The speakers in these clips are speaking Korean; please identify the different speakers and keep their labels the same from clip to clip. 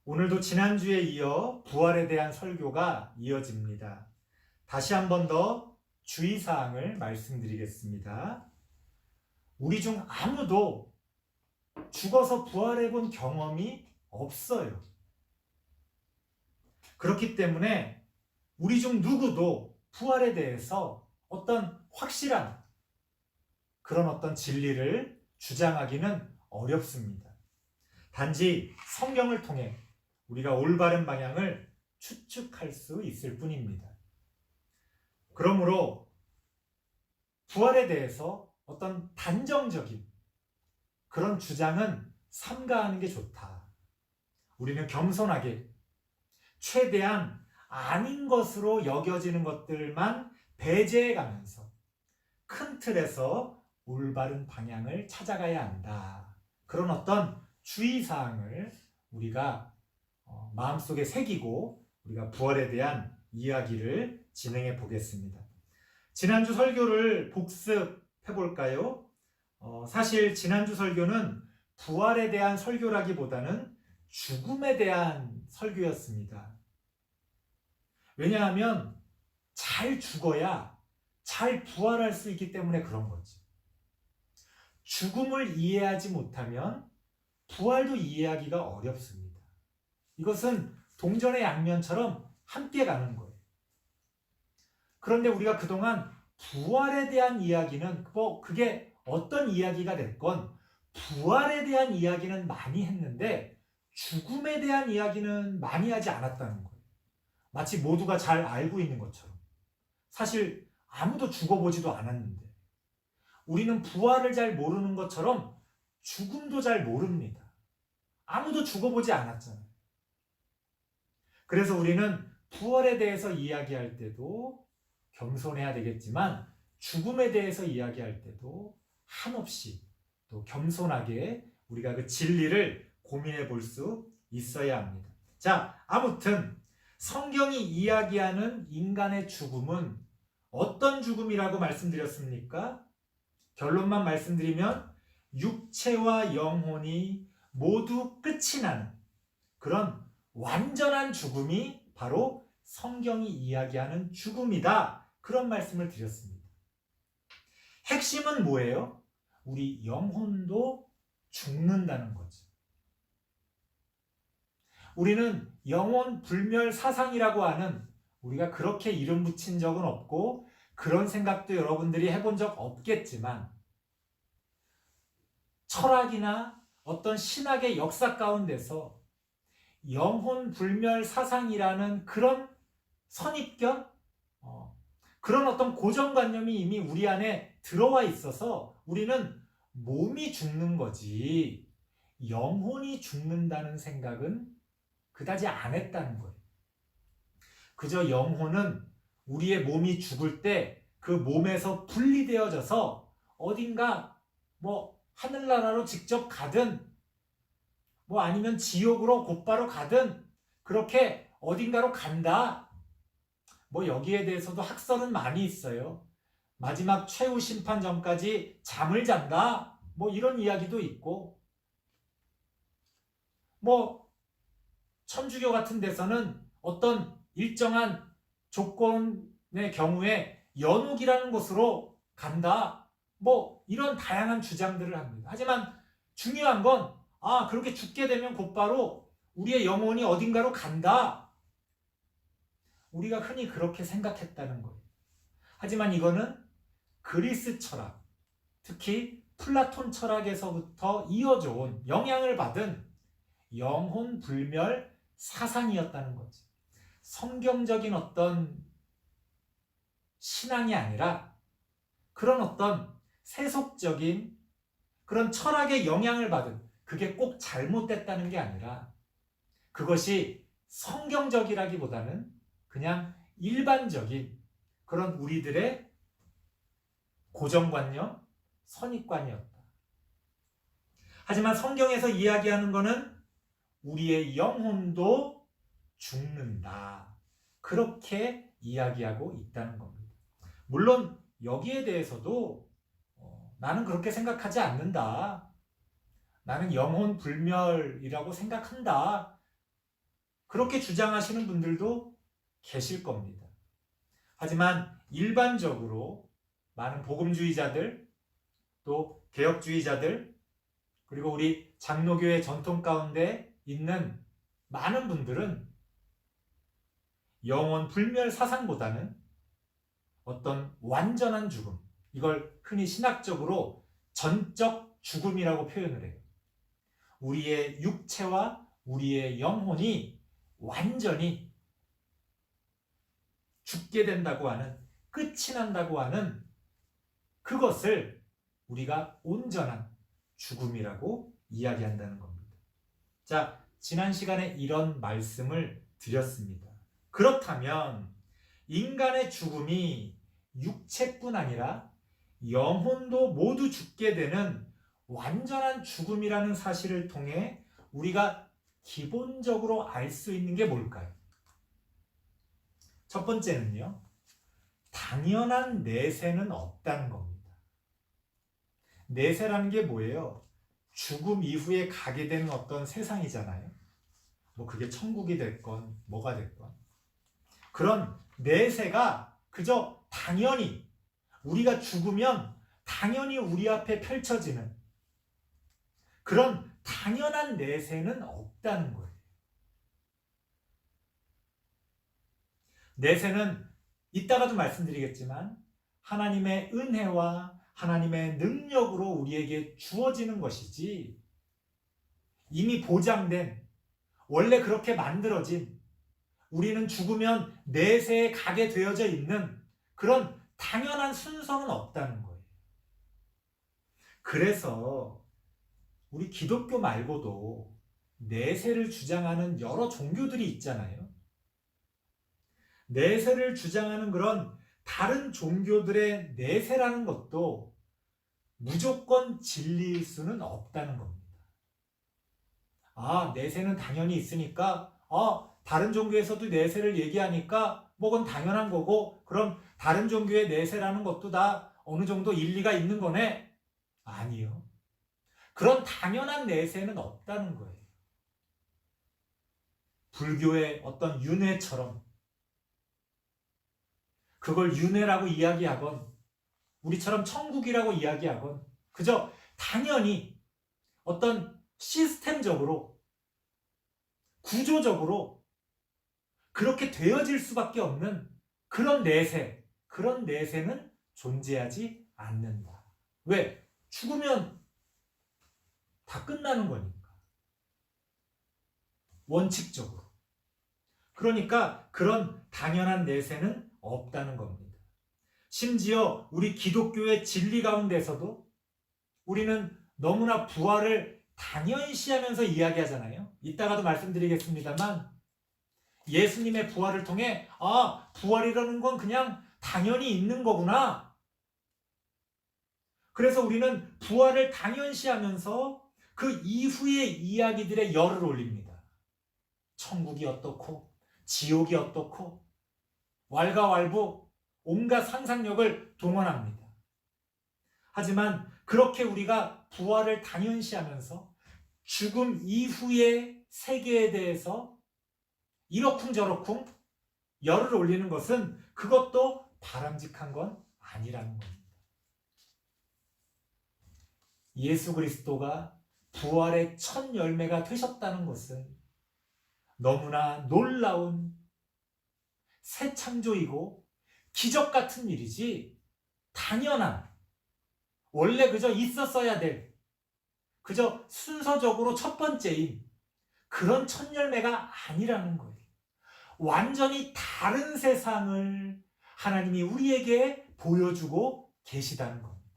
Speaker 1: 오늘도 지난주에 이어 부활에 대한 설교가 이어집니다. 다시 한 번 더 주의사항을 말씀드리겠습니다. 우리 중 아무도 죽어서 부활해 본 경험이 없어요. 그렇기 때문에 우리 중 누구도 부활에 대해서 어떤 확실한 그런 어떤 진리를 주장하기는 어렵습니다. 단지 성경을 통해 우리가 올바른 방향을 추측할 수 있을 뿐입니다. 그러므로 부활에 대해서 어떤 단정적인 그런 주장은 삼가하는 게 좋다. 우리는 겸손하게 최대한 아닌 것으로 여겨지는 것들만 배제해 가면서 큰 틀에서 올바른 방향을 찾아가야 한다. 그런 어떤 주의사항을 우리가 마음속에 새기고 우리가 부활에 대한 이야기를 진행해 보겠습니다. 지난주 설교를 복습해 볼까요? 사실 지난주 설교는 부활에 대한 설교라기보다는 죽음에 대한 설교였습니다. 왜냐하면 잘 죽어야 잘 부활할 수 있기 때문에 그런 거지. 죽음을 이해하지 못하면 부활도 이해하기가 어렵습니다. 이것은 동전의 양면처럼 함께 가는 거예요. 그런데 우리가 그동안 부활에 대한 이야기는 그게 어떤 이야기가 됐건 부활에 대한 이야기는 많이 했는데 죽음에 대한 이야기는 많이 하지 않았다는 거예요. 마치 모두가 잘 알고 있는 것처럼. 사실 아무도 죽어보지도 않았는데 우리는 부활을 잘 모르는 것처럼 죽음도 잘 모릅니다. 아무도 죽어보지 않았잖아요. 그래서 우리는 부활에 대해서 이야기할 때도 겸손해야 되겠지만 죽음에 대해서 이야기할 때도 한없이 또 겸손하게 우리가 그 진리를 고민해 볼 수 있어야 합니다. 자, 아무튼 성경이 이야기하는 인간의 죽음은 어떤 죽음이라고 말씀드렸습니까? 결론만 말씀드리면 육체와 영혼이 모두 끝이 나는 그런 완전한 죽음이 바로 성경이 이야기하는 죽음이다. 그런 말씀을 드렸습니다. 핵심은 뭐예요? 우리 영혼도 죽는다는 거죠. 우리는 영혼 불멸 사상이라고 하는 우리가 그렇게 이름 붙인 적은 없고 그런 생각도 여러분들이 해본 적 없겠지만 철학이나 어떤 신학의 역사 가운데서 영혼 불멸 사상이라는 그런 선입견, 그런 어떤 고정관념이 이미 우리 안에 들어와 있어서 우리는 몸이 죽는 거지 영혼이 죽는다는 생각은 그다지 안 했다는 거예요. 그저 영혼은 우리의 몸이 죽을 때 그 몸에서 분리되어져서 어딘가 하늘나라로 직접 가든 아니면 지옥으로 곧바로 가든 그렇게 어딘가로 간다. 여기에 대해서도 학설은 많이 있어요. 마지막 최후 심판 전까지 잠을 잔다. 이런 이야기도 있고 천주교 같은 데서는 어떤 일정한 조건의 경우에 연옥이라는 곳으로 간다. 이런 다양한 주장들을 합니다. 하지만 중요한 건 그렇게 죽게 되면 곧바로 우리의 영혼이 어딘가로 간다. 우리가 흔히 그렇게 생각했다는 거예요. 하지만 이거는 그리스 철학, 특히 플라톤 철학에서부터 이어져 온 영향을 받은 영혼 불멸 사상이었다는 거죠. 성경적인 어떤 신앙이 아니라 그런 어떤 세속적인 그런 철학의 영향을 받은 그게 꼭 잘못됐다는 게 아니라 그것이 성경적이라기보다는 그냥 일반적인 그런 우리들의 고정관념, 선입관이었다. 하지만 성경에서 이야기하는 것은 우리의 영혼도 죽는다. 그렇게 이야기하고 있다는 겁니다. 물론 여기에 대해서도 나는 그렇게 생각하지 않는다. 나는 영혼 불멸이라고 생각한다. 그렇게 주장하시는 분들도 계실 겁니다. 하지만 일반적으로 많은 복음주의자들, 또 개혁주의자들, 그리고 우리 장로교회 전통 가운데 있는 많은 분들은 영원 불멸 사상보다는 어떤 완전한 죽음, 이걸 흔히 신학적으로 전적 죽음이라고 표현을 해요. 우리의 육체와 우리의 영혼이 완전히 죽게 된다고 하는, 끝이 난다고 하는 그것을 우리가 온전한 죽음이라고 이야기한다는 겁니다. 자, 지난 시간에 이런 말씀을 드렸습니다. 그렇다면 인간의 죽음이 육체뿐 아니라 영혼도 모두 죽게 되는 완전한 죽음이라는 사실을 통해 우리가 기본적으로 알 수 있는 게 뭘까요? 첫 번째는요, 당연한 내세는 없다는 겁니다. 내세라는 게 뭐예요? 죽음 이후에 가게 되는 어떤 세상이잖아요. 뭐 그게 천국이 됐건 뭐가 됐건 그런 내세가 그저 당연히 우리가 죽으면 당연히 우리 앞에 펼쳐지는 그런 당연한 내세는 없다는 거예요. 내세는 이따가도 말씀드리겠지만 하나님의 은혜와 하나님의 능력으로 우리에게 주어지는 것이지, 이미 보장된, 원래 그렇게 만들어진, 우리는 죽으면 내세에 가게 되어져 있는 그런 당연한 순서는 없다는 거예요. 그래서 우리 기독교 말고도 내세를 주장하는 여러 종교들이 있잖아요. 내세를 주장하는 그런 다른 종교들의 내세라는 것도 무조건 진리일 수는 없다는 겁니다. 아, 내세는 당연히 있으니까, 다른 종교에서도 내세를 얘기하니까 뭐 그건 당연한 거고, 그럼 다른 종교의 내세라는 것도 다 어느 정도 일리가 있는 거네? 아니요. 그런 당연한 내세는 없다는 거예요. 불교의 어떤 윤회처럼 그걸 윤회라고 이야기하건 우리처럼 천국이라고 이야기하건 그저 당연히 어떤 시스템적으로 구조적으로 그렇게 되어질 수밖에 없는 그런 내세, 그런 내세는 존재하지 않는다. 왜? 죽으면 다 끝나는 거니까. 원칙적으로. 그러니까 그런 당연한 내세는 없다는 겁니다. 심지어 우리 기독교의 진리 가운데서도 우리는 너무나 부활을 당연시하면서 이야기하잖아요. 이따가도 말씀드리겠습니다만 예수님의 부활을 통해 부활이라는 건 그냥 당연히 있는 거구나. 그래서 우리는 부활을 당연시하면서 그 이후의 이야기들에 열을 올립니다. 천국이 어떻고 지옥이 어떻고 왈가왈부 온갖 상상력을 동원합니다. 하지만 그렇게 우리가 부활을 당연시하면서 죽음 이후의 세계에 대해서 이러쿵저러쿵 열을 올리는 것은 그것도 바람직한 건 아니라는 겁니다. 예수 그리스도가 부활의 첫 열매가 되셨다는 것은 너무나 놀라운 새 창조이고 기적 같은 일이지, 당연한, 원래 그저 있었어야 될, 그저 순서적으로 첫 번째인 그런 첫 열매가 아니라는 거예요. 완전히 다른 세상을 하나님이 우리에게 보여주고 계시다는 겁니다.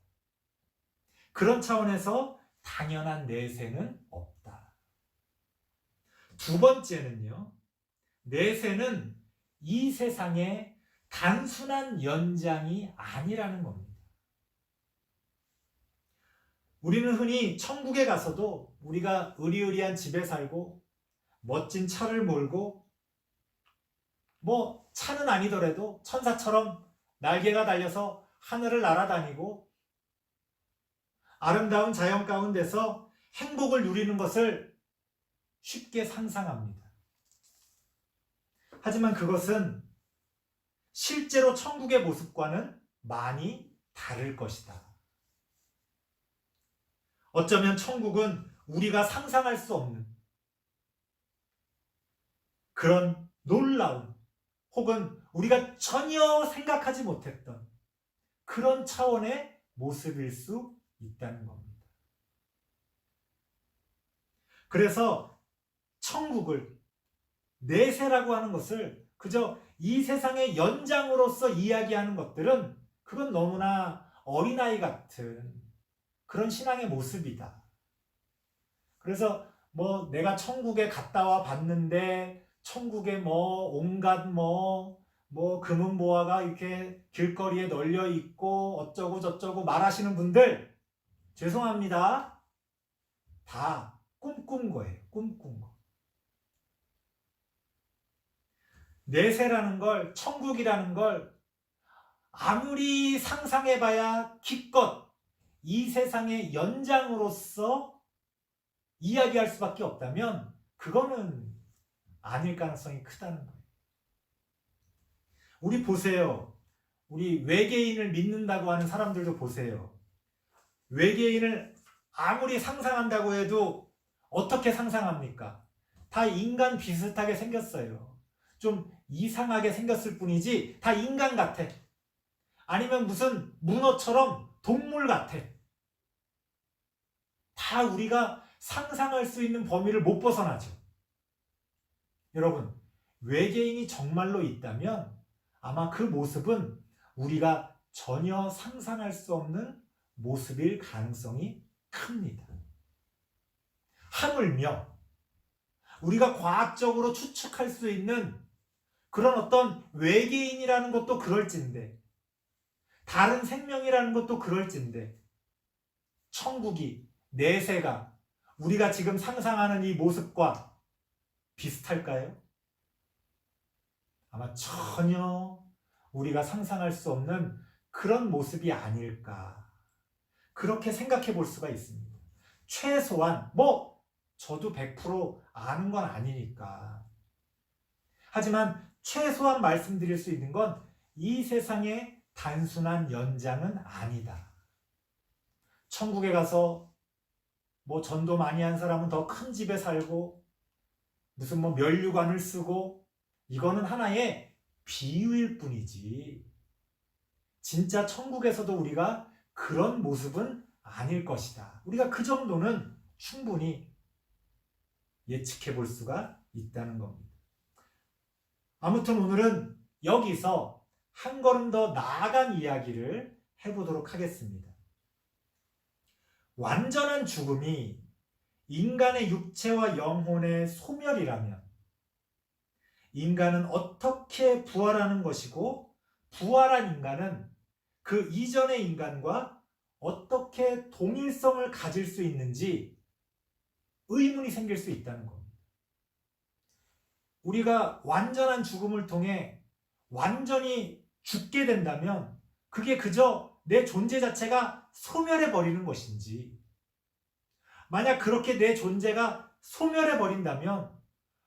Speaker 1: 그런 차원에서 당연한 내세는 없다. 두 번째는요, 내세는 이 세상의 단순한 연장이 아니라는 겁니다. 우리는 흔히 천국에 가서도 우리가 의리의리한 집에 살고 멋진 차를 몰고 뭐 차는 아니더라도 천사처럼 날개가 달려서 하늘을 날아다니고 아름다운 자연 가운데서 행복을 누리는 것을 쉽게 상상합니다. 하지만 그것은 실제로 천국의 모습과는 많이 다를 것이다. 어쩌면 천국은 우리가 상상할 수 없는 그런 놀라운 혹은 우리가 전혀 생각하지 못했던 그런 차원의 모습일 수 있다는 겁니다. 그래서 천국을 내세라고 하는 것을 그저 이 세상의 연장으로서 이야기하는 것들은 그건 너무나 어린아이 같은 그런 신앙의 모습이다. 그래서 뭐 내가 천국에 갔다 와 봤는데 천국에 뭐 온갖 뭐 금은보화가 이렇게 길거리에 널려 있고 어쩌고 저쩌고 말하시는 분들 죄송합니다. 다 꿈꾼 거예요. 꿈꾼 거. 내세라는 걸, 천국이라는 걸 아무리 상상해봐야 기껏 이 세상의 연장으로서 이야기할 수밖에 없다면 그거는 아닐 가능성이 크다는 거예요. 우리 보세요. 우리 외계인을 믿는다고 하는 사람들도 보세요. 외계인을 아무리 상상한다고 해도 어떻게 상상합니까? 다 인간 비슷하게 생겼어요. 좀 이상하게 생겼을 뿐이지 다 인간 같아. 아니면 무슨 문어처럼 동물 같아. 다 우리가 상상할 수 있는 범위를 못 벗어나죠. 여러분, 외계인이 정말로 있다면 아마 그 모습은 우리가 전혀 상상할 수 없는 모습일 가능성이 큽니다. 하물며 우리가 과학적으로 추측할 수 있는 그런 어떤 외계인이라는 것도 그럴진데 다른 생명이라는 것도 그럴진데 천국이 내세가 우리가 지금 상상하는 이 모습과 비슷할까요? 아마 전혀 우리가 상상할 수 없는 그런 모습이 아닐까 그렇게 생각해 볼 수가 있습니다. 최소한 저도 100% 아는 건 아니니까 하지만 최소한 말씀드릴 수 있는 건 이 세상의 단순한 연장은 아니다. 천국에 가서 전도 많이 한 사람은 더 큰 집에 살고 무슨 면류관을 쓰고 이거는 하나의 비유일 뿐이지 진짜 천국에서도 우리가 그런 모습은 아닐 것이다. 우리가 그 정도는 충분히 예측해 볼 수가 있다는 겁니다. 아무튼 오늘은 여기서 한 걸음 더 나아간 이야기를 해보도록 하겠습니다. 완전한 죽음이 인간의 육체와 영혼의 소멸이라면 인간은 어떻게 부활하는 것이고 부활한 인간은 그 이전의 인간과 어떻게 동일성을 가질 수 있는지 의문이 생길 수 있다는 겁니다. 우리가 완전한 죽음을 통해 완전히 죽게 된다면 그게 그저 내 존재 자체가 소멸해버리는 것인지 만약 그렇게 내 존재가 소멸해버린다면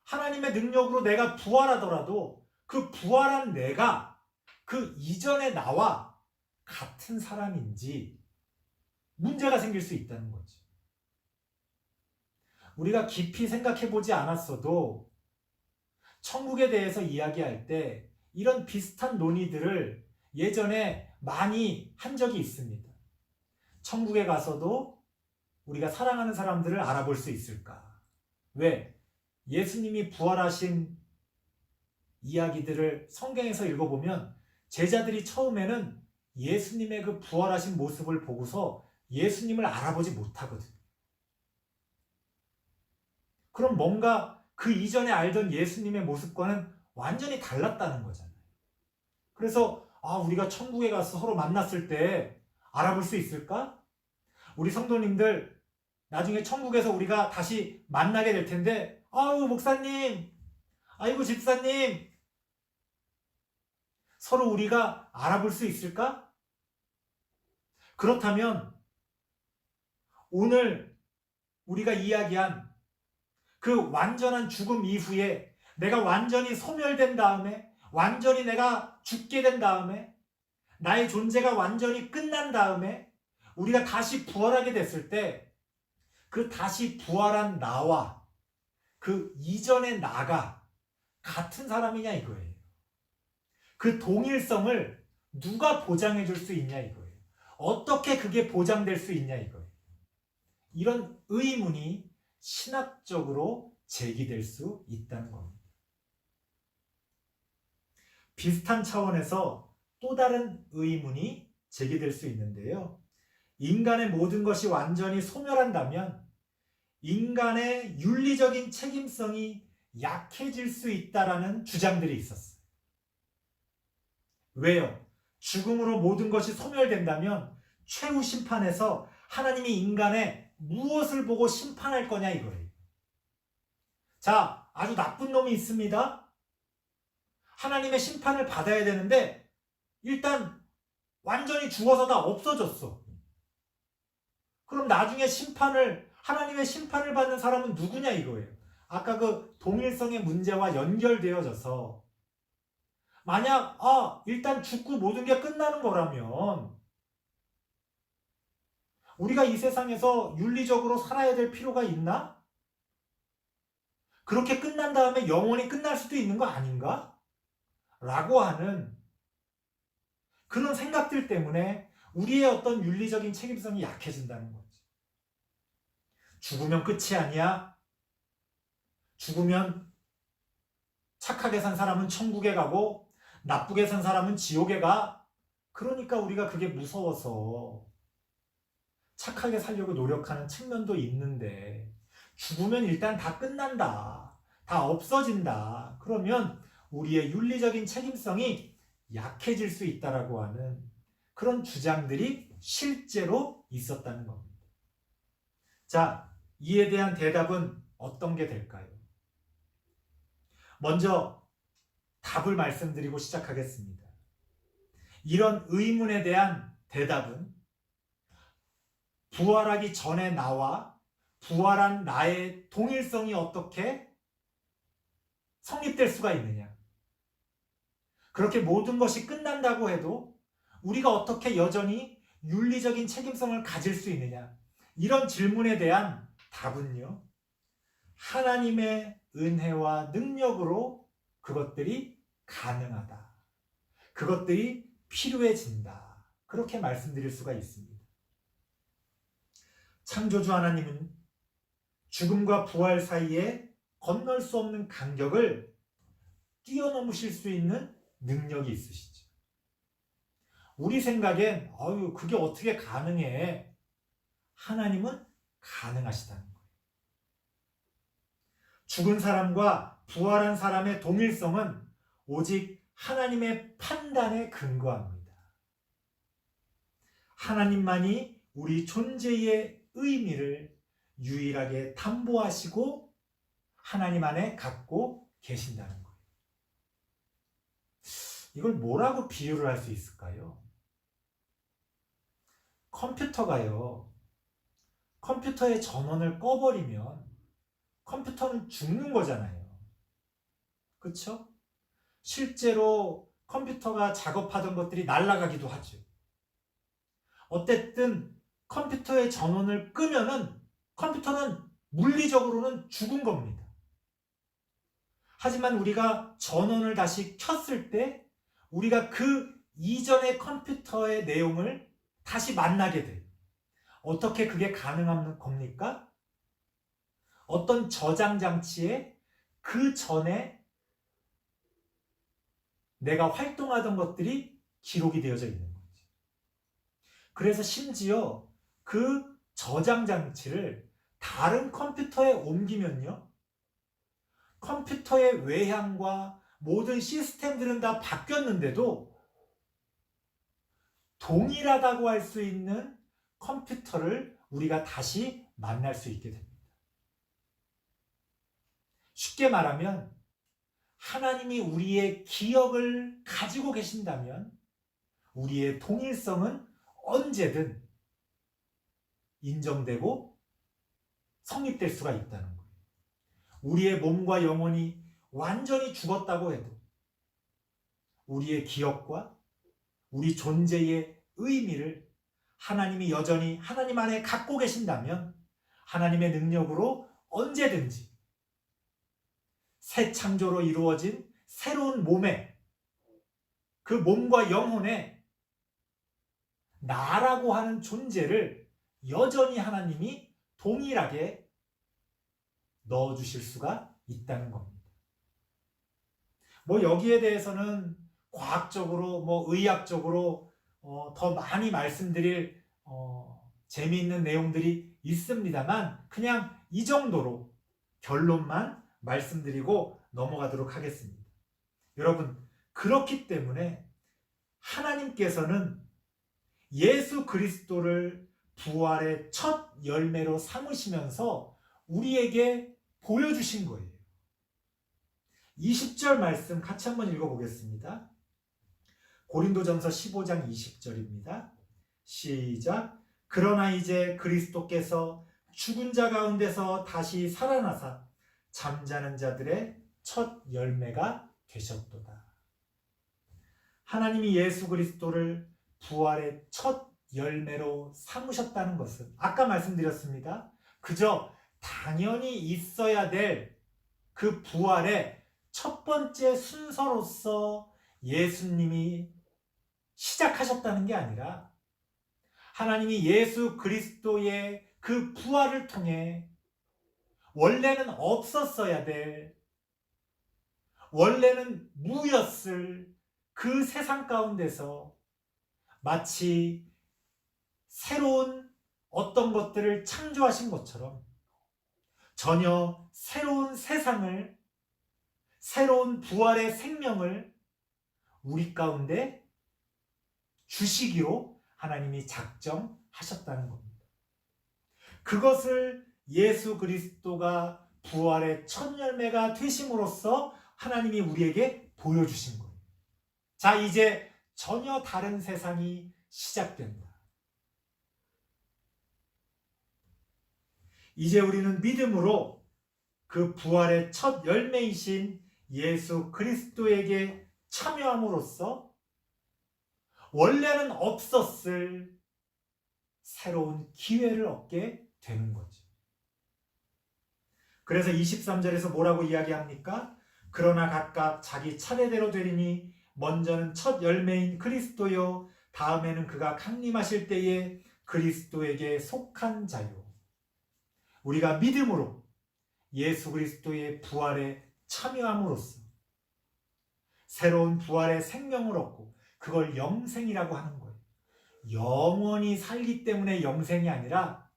Speaker 1: 하나님의 능력으로 내가 부활하더라도 그 부활한 내가 그 이전의 나와 같은 사람인지 문제가 생길 수 있다는 거지. 우리가 깊이 생각해보지 않았어도 천국에 대해서 이야기할 때 이런 비슷한 논의들을 예전에 많이 한 적이 있습니다. 천국에 가서도 우리가 사랑하는 사람들을 알아볼 수 있을까? 왜? 예수님이 부활하신 이야기들을 성경에서 읽어보면 제자들이 처음에는 예수님의 그 부활하신 모습을 보고서 예수님을 알아보지 못하거든. 그럼 뭔가 그 이전에 알던 예수님의 모습과는 완전히 달랐다는 거잖아요. 그래서 우리가 천국에 가서 서로 만났을 때 알아볼 수 있을까? 우리 성도님들 나중에 천국에서 우리가 다시 만나게 될 텐데 아유 목사님, 아이고 집사님 서로 우리가 알아볼 수 있을까? 그렇다면 오늘 우리가 이야기한 그 완전한 죽음 이후에 내가 완전히 소멸된 다음에, 완전히 내가 죽게 된 다음에, 나의 존재가 완전히 끝난 다음에 우리가 다시 부활하게 됐을 때 그 다시 부활한 나와 그 이전의 나가 같은 사람이냐 이거예요. 그 동일성을 누가 보장해 줄 수 있냐 이거예요. 어떻게 그게 보장될 수 있냐 이거예요. 이런 의문이 신학적으로 제기될 수 있다는 겁니다. 비슷한 차원에서 또 다른 의문이 제기될 수 있는데요. 인간의 모든 것이 완전히 소멸한다면 인간의 윤리적인 책임성이 약해질 수 있다라는 주장들이 있었어요. 왜요? 죽음으로 모든 것이 소멸된다면 최후 심판에서 하나님이 인간의 무엇을 보고 심판할 거냐 이거예요. 자, 아주 나쁜 놈이 있습니다. 하나님의 심판을 받아야 되는데 일단 완전히 죽어서 다 없어졌어. 그럼 나중에 하나님의 심판을 받는 사람은 누구냐 이거예요. 아까 그 동일성의 문제와 연결되어져서 만약 일단 죽고 모든 게 끝나는 거라면 우리가 이 세상에서 윤리적으로 살아야 될 필요가 있나? 그렇게 끝난 다음에 영원히 끝날 수도 있는 거 아닌가? 라고 하는 그런 생각들 때문에 우리의 어떤 윤리적인 책임성이 약해진다는 거죠. 죽으면 끝이 아니야. 죽으면 착하게 산 사람은 천국에 가고 나쁘게 산 사람은 지옥에 가. 그러니까 우리가 그게 무서워서 착하게 살려고 노력하는 측면도 있는데 죽으면 일단 다 끝난다. 다 없어진다. 그러면 우리의 윤리적인 책임성이 약해질 수 있다라고 하는 그런 주장들이 실제로 있었다는 겁니다. 자, 이에 대한 대답은 어떤 게 될까요? 먼저 답을 말씀드리고 시작하겠습니다. 이런 의문에 대한 대답은 부활하기 전의 나와 부활한 나의 동일성이 어떻게 성립될 수가 있느냐? 그렇게 모든 것이 끝난다고 해도 우리가 어떻게 여전히 윤리적인 책임성을 가질 수 있느냐? 이런 질문에 대한 답은요. 하나님의 은혜와 능력으로 그것들이 가능하다. 그것들이 필요해진다. 그렇게 말씀드릴 수가 있습니다. 창조주 하나님은 죽음과 부활 사이에 건널 수 없는 간격을 뛰어넘으실 수 있는 능력이 있으시죠. 우리 생각엔 그게 어떻게 가능해? 하나님은 가능하시다는 거예요. 죽은 사람과 부활한 사람의 동일성은 오직 하나님의 판단에 근거합니다. 하나님만이 우리 존재의 의미를 유일하게 담보하시고 하나님 안에 갖고 계신다는 거예요. 이걸 뭐라고 비유를 할 수 있을까요? 컴퓨터의 전원을 꺼버리면 컴퓨터는 죽는 거잖아요. 그렇죠? 실제로 컴퓨터가 작업하던 것들이 날아가기도 하죠. 어쨌든 컴퓨터의 전원을 끄면은 컴퓨터는 물리적으로는 죽은 겁니다. 하지만 우리가 전원을 다시 켰을 때 우리가 그 이전의 컴퓨터의 내용을 다시 만나게 돼요. 어떻게 그게 가능한 겁니까? 어떤 저장 장치에 그 전에 내가 활동하던 것들이 기록이 되어져 있는 거죠. 그래서 심지어 그 저장 장치를 다른 컴퓨터에 옮기면요. 컴퓨터의 외향과 모든 시스템들은 다 바뀌었는데도 동일하다고 할 수 있는 컴퓨터를 우리가 다시 만날 수 있게 됩니다. 쉽게 말하면 하나님이 우리의 기억을 가지고 계신다면 우리의 동일성은 언제든 인정되고 성립될 수가 있다는 거예요. 우리의 몸과 영혼이 완전히 죽었다고 해도 우리의 기억과 우리 존재의 의미를 하나님이 여전히 하나님 안에 갖고 계신다면 하나님의 능력으로 언제든지 새 창조로 이루어진 새로운 몸에, 그 몸과 영혼에 나라고 하는 존재를 여전히 하나님이 동일하게 넣어주실 수가 있다는 겁니다. 여기에 대해서는 과학적으로 의학적으로 더 많이 말씀드릴 재미있는 내용들이 있습니다만 그냥 이 정도로 결론만 말씀드리고 넘어가도록 하겠습니다. 여러분, 그렇기 때문에 하나님께서는 예수 그리스도를 부활의 첫 열매로 삼으시면서 우리에게 보여주신 거예요. 20절 말씀 같이 한번 읽어보겠습니다. 고린도전서 15장 20절입니다. 시작. 그러나 이제 그리스도께서 죽은 자 가운데서 다시 살아나사 잠자는 자들의 첫 열매가 되셨도다. 하나님이 예수 그리스도를 부활의 첫 열매로 삼으셨다는 것은 아까 말씀드렸습니다. 그저 당연히 있어야 될 그 부활의 첫 번째 순서로서 예수님이 시작하셨다는 게 아니라 하나님이 예수 그리스도의 그 부활을 통해 원래는 없었어야 될, 원래는 무였을 그 세상 가운데서 마치 새로운 어떤 것들을 창조하신 것처럼 전혀 새로운 세상을, 새로운 부활의 생명을 우리 가운데 주시기로 하나님이 작정하셨다는 겁니다. 그것을 예수 그리스도가 부활의 첫 열매가 되심으로써 하나님이 우리에게 보여주신 거예요. 자, 이제 전혀 다른 세상이 시작된다. 이제 우리는 믿음으로 그 부활의 첫 열매이신 예수 그리스도에게 참여함으로써 원래는 없었을 새로운 기회를 얻게 되는 거죠. 그래서 23절에서 뭐라고 이야기합니까? 그러나 각각 자기 차례대로 되리니 먼저는 첫 열매인 그리스도요, 다음에는 그가 강림하실 때에 그리스도에게 속한 자요. 우리가 믿음으로 예수 그리스도의 부활에 참여함으로써 새로운 부활의 생명을 얻고 그걸 영생이라고 하는 거예요. 영원히 살기 때문에 영생이 아니라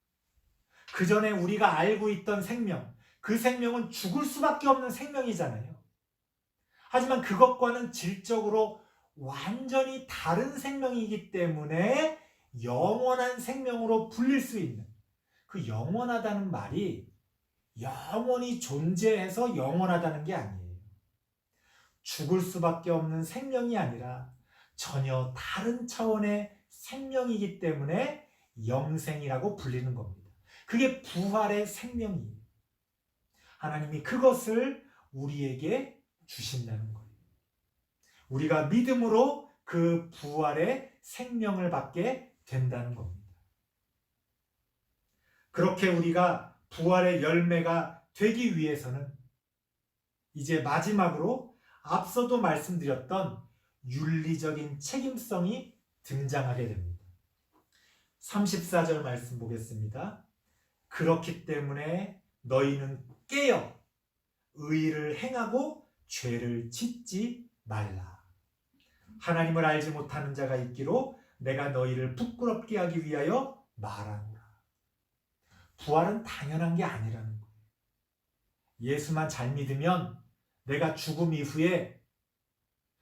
Speaker 1: 그 전에 우리가 알고 있던 생명, 그 생명은 죽을 수밖에 없는 생명이잖아요. 하지만 그것과는 질적으로 완전히 다른 생명이기 때문에 영원한 생명으로 불릴 수 있는, 그 영원하다는 말이 영원히 존재해서 영원하다는 게 아니에요. 죽을 수밖에 없는 생명이 아니라 전혀 다른 차원의 생명이기 때문에 영생이라고 불리는 겁니다. 그게 부활의 생명이에요. 하나님이 그것을 우리에게 주신다는 거예요. 우리가 믿음으로 그 부활의 생명을 받게 된다는 겁니다. 그렇게 우리가 부활의 열매가 되기 위해서는 이제 마지막으로 앞서도 말씀드렸던 윤리적인 책임성이 등장하게 됩니다. 34절 말씀 보겠습니다. 그렇기 때문에 너희는 깨어 의를 행하고 죄를 짓지 말라. 하나님을 알지 못하는 자가 있기로 내가 너희를 부끄럽게 하기 위하여 말하노라. 부활은 당연한 게 아니라는 거예요. 예수만 잘 믿으면 내가 죽음 이후에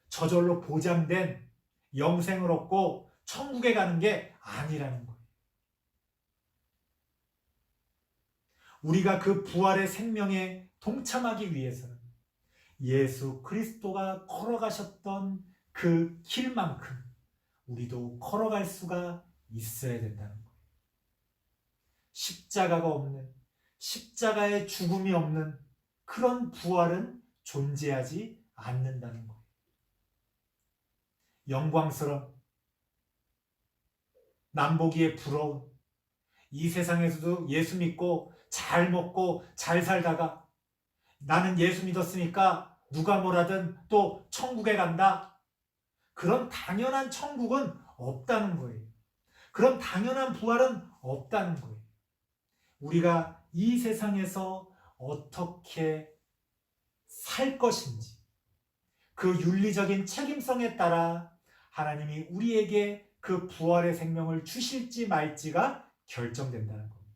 Speaker 1: 저절로 보장된 영생을 얻고 천국에 가는 게 아니라는 거예요. 우리가 그 부활의 생명에 동참하기 위해서는 예수 그리스도가 걸어가셨던 그 길만큼 우리도 걸어갈 수가 있어야 된다는 거예요. 십자가가 없는, 십자가의 죽음이 없는 그런 부활은 존재하지 않는다는 거예요. 영광스러운, 남보기에 부러운, 이 세상에서도 예수 믿고 잘 먹고 잘 살다가 나는 예수 믿었으니까 누가 뭐라든 또 천국에 간다. 그런 당연한 천국은 없다는 거예요. 그런 당연한 부활은 없다는 거예요. 우리가 이 세상에서 어떻게 살 것인지 그 윤리적인 책임성에 따라 하나님이 우리에게 그 부활의 생명을 주실지 말지가 결정된다는 겁니다.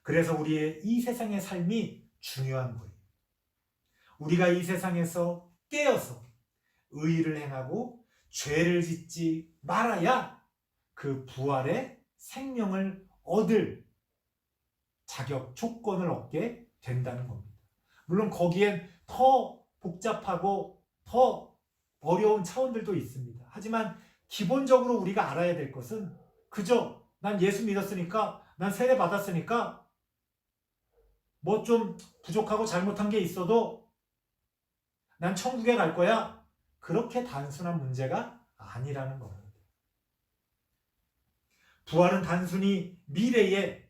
Speaker 1: 그래서 우리의 이 세상의 삶이 중요한 거예요. 우리가 이 세상에서 깨어서 의의를 행하고 죄를 짓지 말아야 그 부활의 생명을 얻을 자격, 조건을 얻게 된다는 겁니다. 물론 거기엔 더 복잡하고 더 어려운 차원들도 있습니다. 하지만 기본적으로 우리가 알아야 될 것은 그저 난 예수 믿었으니까, 난 세례 받았으니까 뭐 좀 부족하고 잘못한 게 있어도 난 천국에 갈 거야. 그렇게 단순한 문제가 아니라는 겁니다. 부활은 단순히 미래에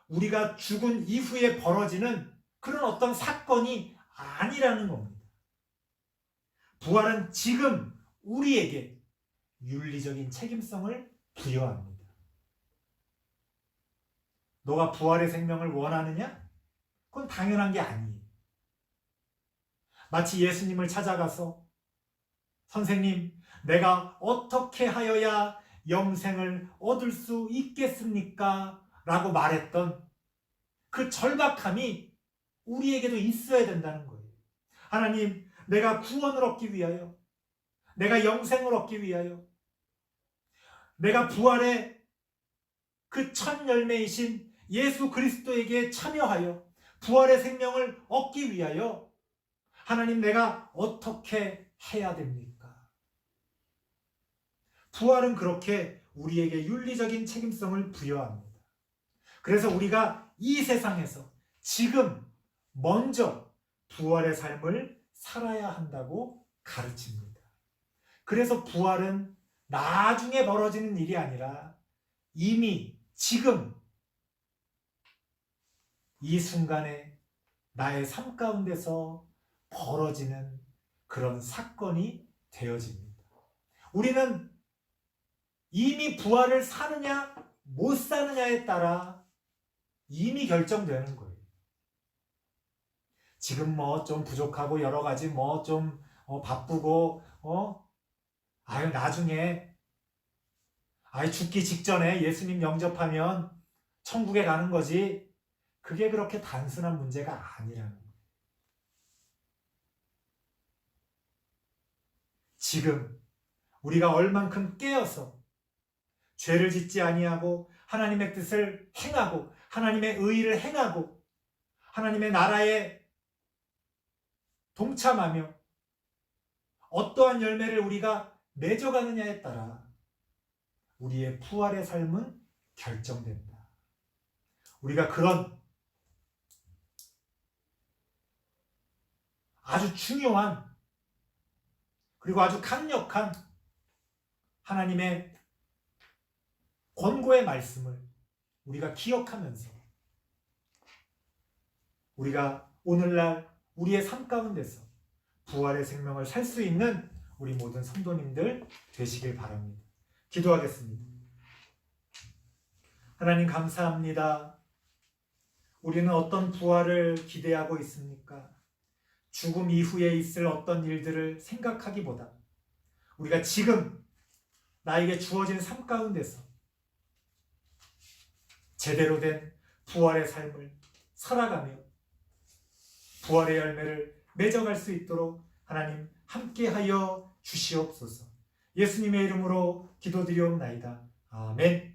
Speaker 1: 우리가 죽은 이후에 벌어지는 그런 어떤 사건이 아니라는 겁니다. 부활은 지금 우리에게 윤리적인 책임성을 부여합니다. 너가 부활의 생명을 원하느냐? 그건 당연한 게 아니에요. 마치 예수님을 찾아가서 선생님, 내가 어떻게 하여야 영생을 얻을 수 있겠습니까? 라고 말했던 그 절박함이 우리에게도 있어야 된다는 거예요. 하나님, 내가 구원을 얻기 위하여, 내가 영생을 얻기 위하여, 내가 부활의 그 첫 열매이신 예수 그리스도에게 참여하여 부활의 생명을 얻기 위하여 하나님, 내가 어떻게 해야 됩니까? 부활은 그렇게 우리에게 윤리적인 책임성을 부여합니다. 그래서 우리가 이 세상에서 지금 먼저 부활의 삶을 살아야 한다고 가르칩니다. 그래서 부활은 나중에 벌어지는 일이 아니라 이미 지금 이 순간에 나의 삶 가운데서 벌어지는 그런 사건이 되어집니다. 우리는 이미 부활을 사느냐 못 사느냐에 따라 이미 결정되는 거예요. 지금 뭐 좀 부족하고 여러 가지 뭐 좀 바쁘고 나중에 죽기 직전에 예수님 영접하면 천국에 가는 거지. 그게 그렇게 단순한 문제가 아니라는 거예요. 지금 우리가 얼만큼 깨어서 죄를 짓지 아니하고 하나님의 뜻을 행하고 하나님의 의의를 행하고 하나님의 나라에 동참하며 어떠한 열매를 우리가 맺어가느냐에 따라 우리의 부활의 삶은 결정된다. 우리가 그런 아주 중요한 그리고 아주 강력한 하나님의 권고의 말씀을 우리가 기억하면서 우리가 오늘날 우리의 삶 가운데서 부활의 생명을 살 수 있는 우리 모든 성도님들 되시길 바랍니다. 기도하겠습니다. 하나님 감사합니다. 우리는 어떤 부활을 기대하고 있습니까? 죽음 이후에 있을 어떤 일들을 생각하기보다 우리가 지금 나에게 주어진 삶 가운데서 제대로 된 부활의 삶을 살아가며 부활의 열매를 맺어갈 수 있도록 하나님 함께하여 주시옵소서. 예수님의 이름으로 기도드리옵나이다. 아멘.